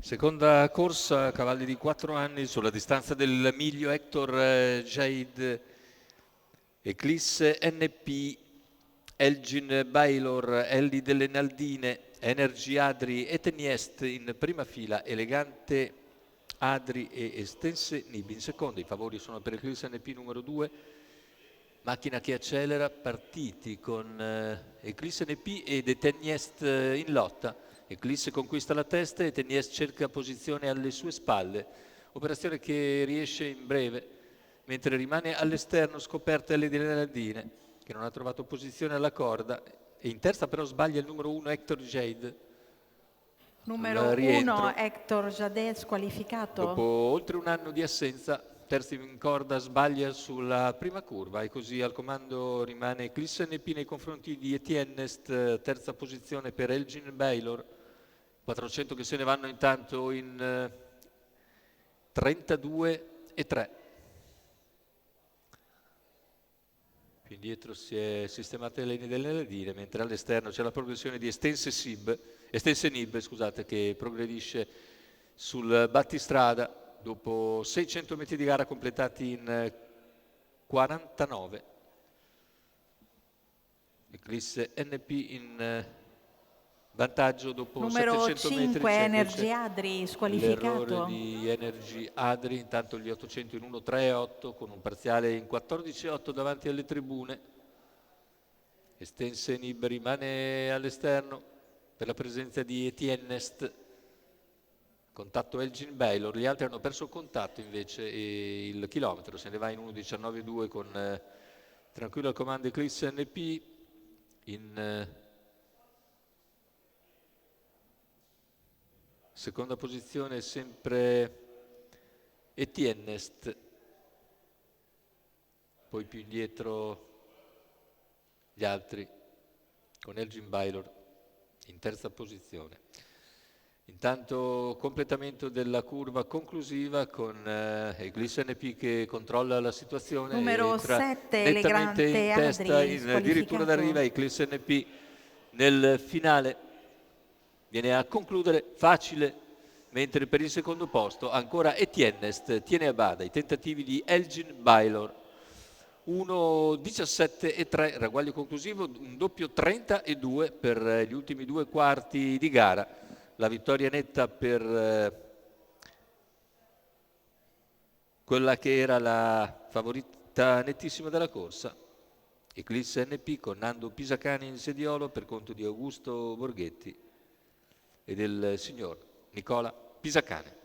Seconda corsa, cavalli di 4 anni sulla distanza del miglio. Hector Jade, Eclisse NP, Elgin Baylor, Ellie delle Naldine, Energy Adri e Teniest in prima fila, Elegante Adri e Estense Nib in seconda. I favori sono per Eclisse NP numero 2, macchina che accelera, partiti con Eclisse NP ed Teniest in lotta. Eclisse conquista la testa e Teniest cerca posizione alle sue spalle, operazione che riesce in breve, mentre rimane all'esterno scoperta le Naldine, che non ha trovato posizione alla corda, e in terza però sbaglia il numero 1 Hector Jade. Numero 1 Hector Jade squalificato. Dopo oltre un anno di assenza, terzo in corda, sbaglia sulla prima curva e così al comando rimane Eclisse NP nei confronti di Etiennest, terza posizione per Elgin Baylor, 400 che se ne vanno intanto in 32,3. Più indietro si è sistemata le linee delle Naldine, mentre all'esterno c'è la progressione di Estense Nib, scusate, che progredisce sul battistrada dopo 600 metri di gara completati in 49. Eclisse NP in vantaggio dopo numero 700 metri. Numero 5 Energy Adri squalificato. L'errore di Energy Adri, intanto gli 800 in 1.3.8 con un parziale in 14.8 davanti alle tribune. Estense Nib rimane all'esterno per la presenza di Etiennest. Contatto Elgin Baylor, gli altri hanno perso contatto invece e il chilometro se ne va in 1.19.2 con tranquillo al comando Eclisse NP. In seconda posizione sempre Etiennest, poi più indietro gli altri con Elgin Baylor in terza posizione. Intanto completamento della curva conclusiva con Eclisse NP che controlla la situazione. Numero entra 7 nettamente Elegante in testa, addirittura d'arriva Eclisse NP nel finale. Viene a concludere facile, mentre per il secondo posto ancora Etiennest tiene a bada i tentativi di Elgin Baylor. 1.17.3 ragguaglio conclusivo, un doppio 30.2 per gli ultimi due quarti di gara. La vittoria netta per quella che era la favorita nettissima della corsa, Eclisse NP con Nando Pisacani in sediolo per conto di Augusto Borghetti e del signor Nicola Pisacane.